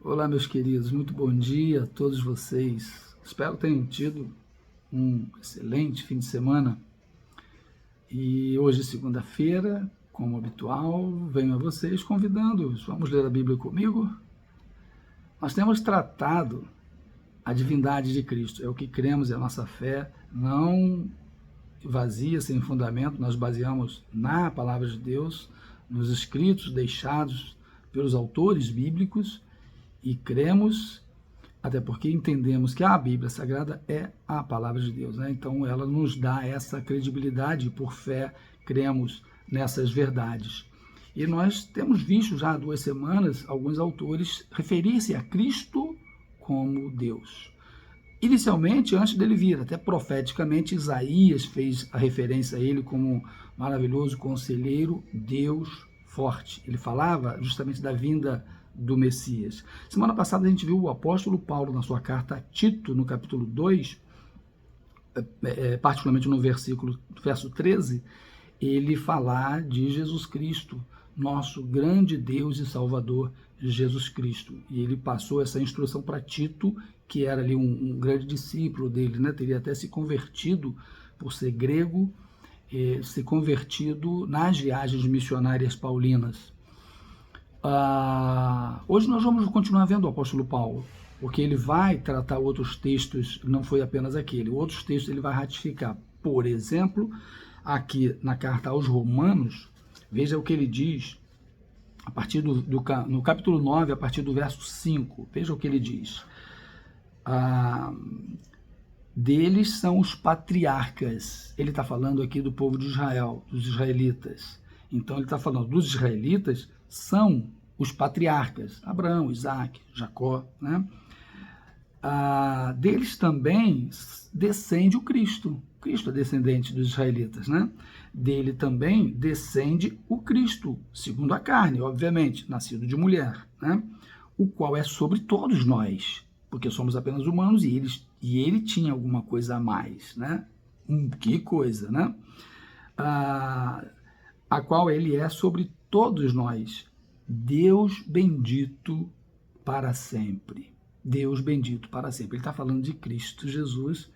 Olá, meus queridos, muito bom dia a todos vocês. Espero que tenham tido um excelente fim de semana. E hoje, segunda-feira, como habitual, venho a vocês convidando-os. Vamos ler a Bíblia comigo? Nós temos tratado a divindade de Cristo, é o que cremos, é a nossa fé, não vazia, sem fundamento, nós baseamos na palavra de Deus, nos escritos deixados pelos autores bíblicos, e cremos, até porque entendemos que a Bíblia Sagrada é a palavra de Deus, né? Então ela nos dá essa credibilidade, por fé cremos nessas verdades. E nós temos visto já há 2 semanas alguns autores referir-se a Cristo como Deus. Inicialmente, antes dele vir, até profeticamente, Isaías fez a referência a ele como maravilhoso conselheiro, Deus forte. Ele falava justamente da vinda do Messias. Semana passada a gente viu o apóstolo Paulo na sua carta a Tito, no capítulo 2, particularmente no verso 13, ele falar de Jesus Cristo, nosso grande Deus e Salvador, Jesus Cristo. E ele passou essa instrução para Tito, que era ali um grande discípulo dele, né? Teria até se convertido, por ser grego, se convertido nas viagens missionárias paulinas. Hoje nós vamos continuar vendo o apóstolo Paulo, porque ele vai tratar outros textos, não foi apenas aquele, outros textos ele vai ratificar. Por exemplo, aqui na carta aos Romanos, veja o que ele diz, a partir no capítulo 9, a partir do verso 5, veja o que ele diz. Deles são os patriarcas, ele está falando aqui do povo de Israel, dos israelitas. Então ele está falando dos israelitas, são os patriarcas, Abraão, Isaac, Jacó, né? Deles também descende o Cristo. Cristo é descendente dos israelitas, né? Dele também descende o Cristo, segundo a carne, obviamente, nascido de mulher, né? O qual é sobre todos nós, porque somos apenas humanos e ele tinha alguma coisa a mais, né? Que coisa, né? A qual ele é sobre todos nós. Deus bendito para sempre. Deus bendito para sempre. Ele está falando de Cristo Jesus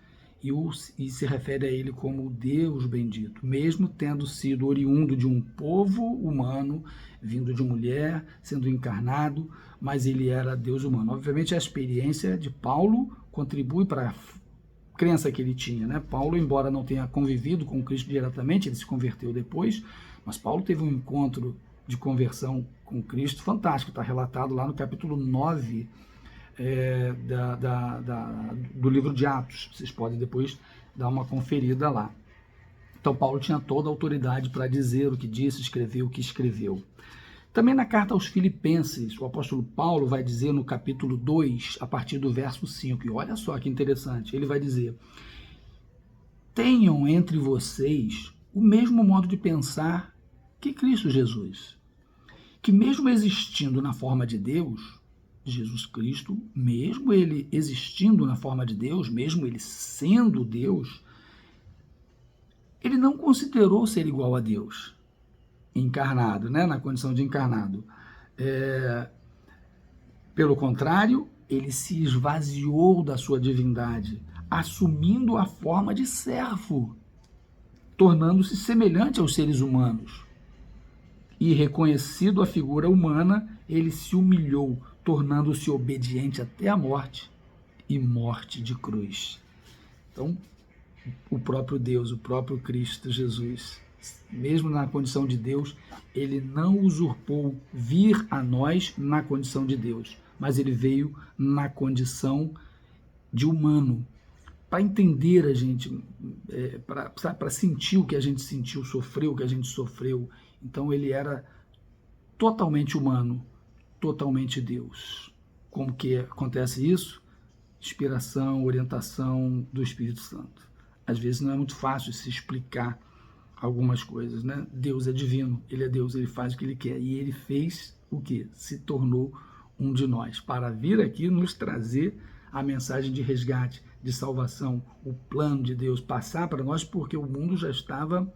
e se refere a ele como Deus bendito, mesmo tendo sido oriundo de um povo humano, vindo de mulher, sendo encarnado, mas ele era Deus humano. Obviamente a experiência de Paulo contribui para a crença que ele tinha, né? Paulo, embora não tenha convivido com Cristo diretamente, ele se converteu depois, mas Paulo teve um encontro de conversão com Cristo fantástico, está relatado lá no capítulo 9 do livro de Atos. Vocês podem depois dar uma conferida lá. Então Paulo tinha toda a autoridade para dizer o que disse, escrever o que escreveu. Também na carta aos Filipenses, o apóstolo Paulo vai dizer no capítulo 2, a partir do verso 5, e olha só que interessante, ele vai dizer: tenham entre vocês o mesmo modo de pensar que Cristo Jesus, que mesmo existindo na forma de Deus, Jesus Cristo, mesmo ele existindo na forma de Deus, mesmo ele sendo Deus, ele não considerou ser igual a Deus, encarnado, né? Na condição de encarnado. Pelo contrário, ele se esvaziou da sua divindade, assumindo a forma de servo, tornando-se semelhante aos seres humanos. E reconhecido a figura humana, ele se humilhou, tornando-se obediente até a morte, e morte de cruz. Então, o próprio Deus, o próprio Cristo Jesus, mesmo na condição de Deus, ele não usurpou vir a nós na condição de Deus, mas ele veio na condição de humano, para entender a gente, para sentir o que a gente sentiu, sofrer o que a gente sofreu. Então ele era totalmente humano, totalmente Deus. Como que acontece isso? Inspiração, orientação do Espírito Santo. Às vezes não é muito fácil se explicar algumas coisas, né? Deus é divino, ele é Deus, ele faz o que ele quer. E ele fez o quê? Se tornou um de nós, para vir aqui nos trazer a mensagem de resgate, de salvação, o plano de Deus, passar para nós, porque o mundo já estava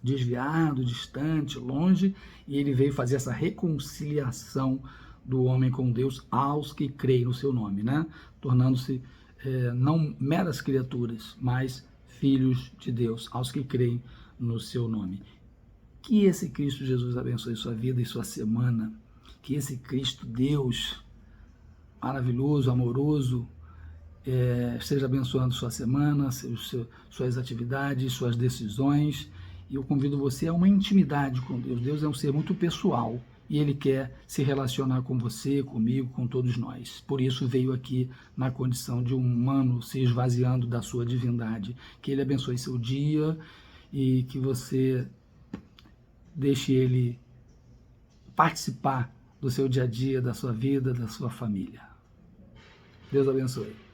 desviado, distante, longe, e ele veio fazer essa reconciliação do homem com Deus aos que creem no seu nome, né? Tornando-se não meras criaturas, mas filhos de Deus, aos que creem no seu nome. Que esse Cristo Jesus abençoe sua vida e sua semana, que esse Cristo Deus maravilhoso, amoroso, esteja abençoando sua semana, suas atividades, suas decisões. E eu convido você a uma intimidade com Deus. Deus é um ser muito pessoal e Ele quer se relacionar com você, comigo, com todos nós. Por isso veio aqui na condição de um humano se esvaziando da sua divindade. Que Ele abençoe seu dia e que você deixe Ele participar do seu dia a dia, da sua vida, da sua família. Deus abençoe.